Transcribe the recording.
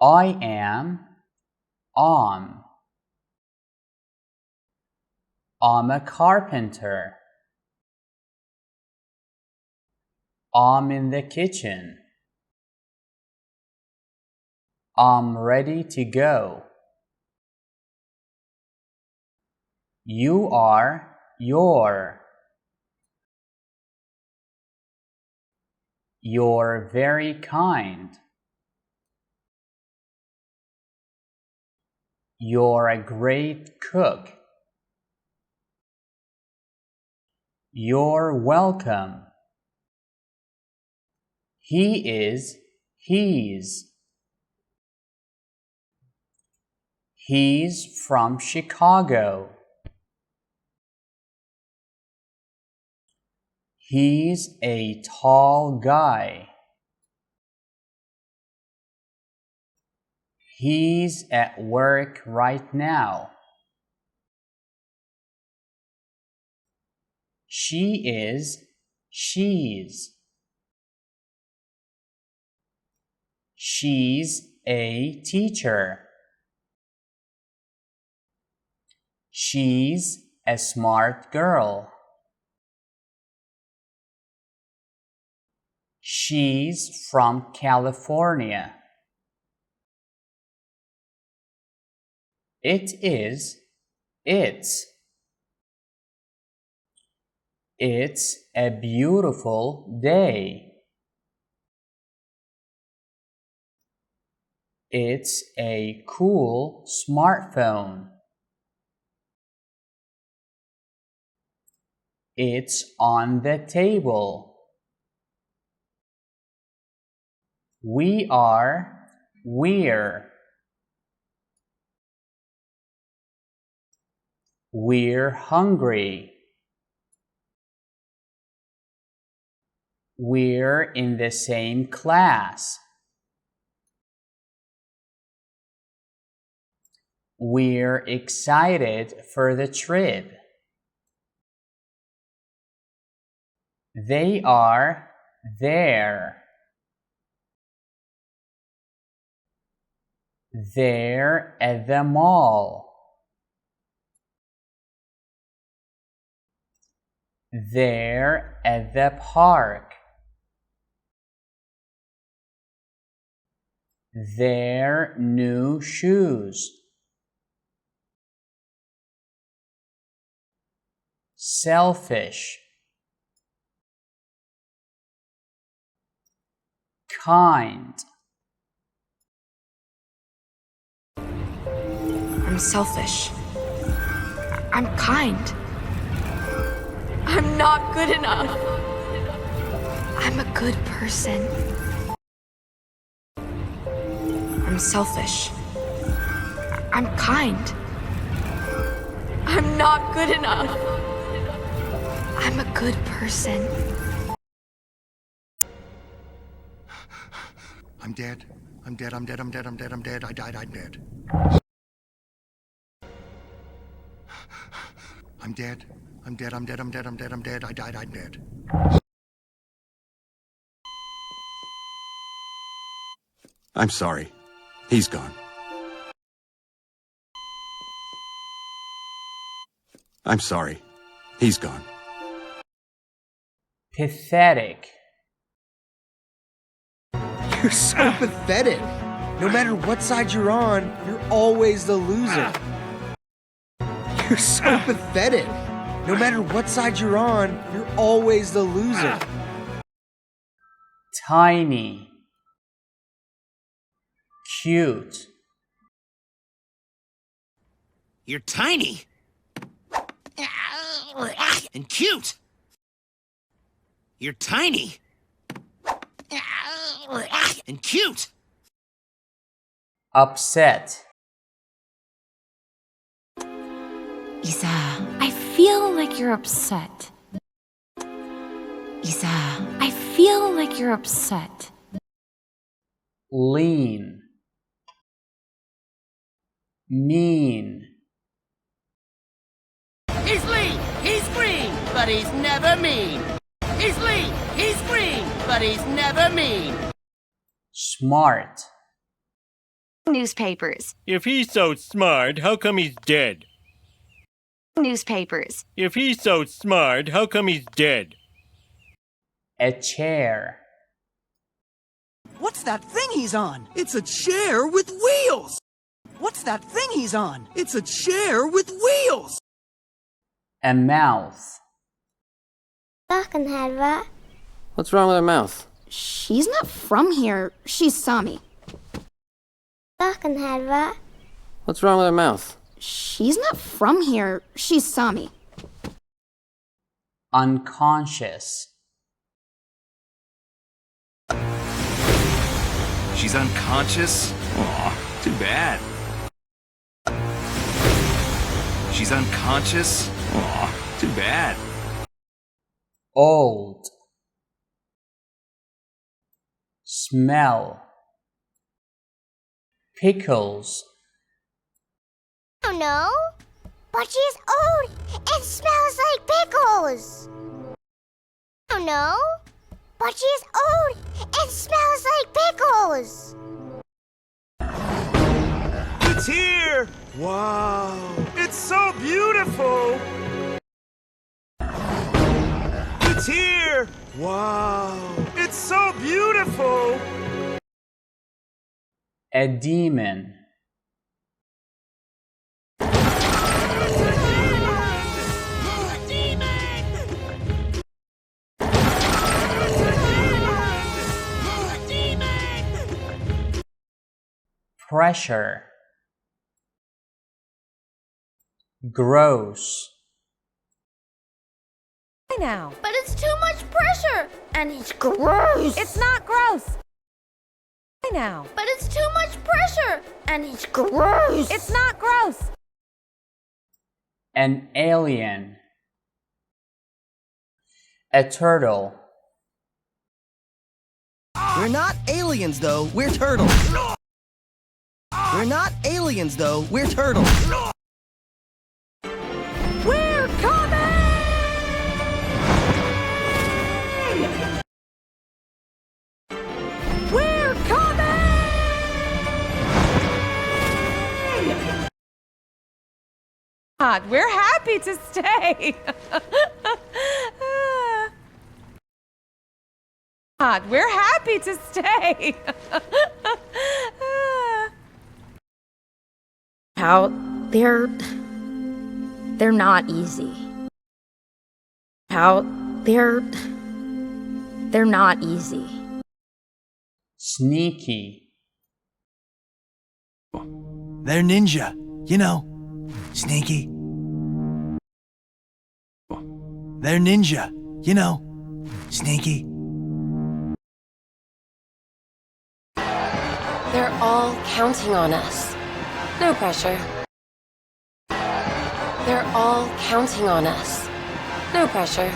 I am, I'm a carpenter. I'm in the kitchen. I'm ready to go. You are, you're. You're very kind. You're a great cook. You're welcome. He is, he's. He's from Chicago. He's a tall guy. He's at work right now. She is, she's. She's a teacher. She's a smart girl. She's from California. It is, it's. It's a beautiful day. It's a cool smartphone. It's on the table. We are, we're. We're hungry. We're in the same class. We're excited for the trip. They are there. They're at the mall. They're at the park. They're new shoes. Selfish. Kind. I'm selfish. I'm kind. I'm not good enough. I'm a good person. I'm selfish. I'm kind. I'm not good enough. I'm a good person. I'm dead. I'm dead. I'm dead. I'm dead. I'm dead. I'm dead. I died. I'm dead. I'm dead. I'm dead. I'm dead. I'm dead. I'm dead. I'm dead. I died. I'm dead. I'm sorry. He's gone. I'm sorry. He's gone. Pathetic. You're so pathetic. No matter what side you're on, you're always the loser. You're so pathetic. No matter what side you're on, you're always the loser. Tiny. Cute. You're tiny. And cute. You're tiny. And cute. Upset. Isa, I feel like you're upset. Isa, I feel like you're upset. Lean. Mean. He's lean, he's green, but he's never mean. He's lean, he's green, but he's never mean. Smart. Newspapers. If he's so smart, how come he's dead? Newspapers. If he's so smart, how come he's dead? A chair. What's that thing he's on? It's a chair with wheels! What's that thing he's on? It's a chair with wheels! A mouth. What's wrong with her mouth? She's not from here. She's Sami. What's wrong with her mouth? She's not from here. She's Sami. Unconscious. She's unconscious? Aw, too bad. She's unconscious? Aw, too bad. Old. Smell. Pickles. Oh no, but she's old and smells like pickles. Oh no, but she's old and smells like pickles. It's here! Wow! It's so beautiful! It's here! Wow! It's so beautiful! A demon. Pressure. Gross. Now. But it's too much pressure, and it's gross. It's not gross. Now. But it's too much pressure, and it's gross. It's not gross. An alien. A turtle. We're not aliens, though. We're turtles. We're not aliens, though. We're turtles. We're coming! We're coming! God, we're happy to stay. God, we're happy to stay. How they're not easy. How they're not easy. Sneaky. They're ninja. You know, sneaky. They're ninja. You know, sneaky. They're all counting on us. No pressure. They're all counting on us. No pressure.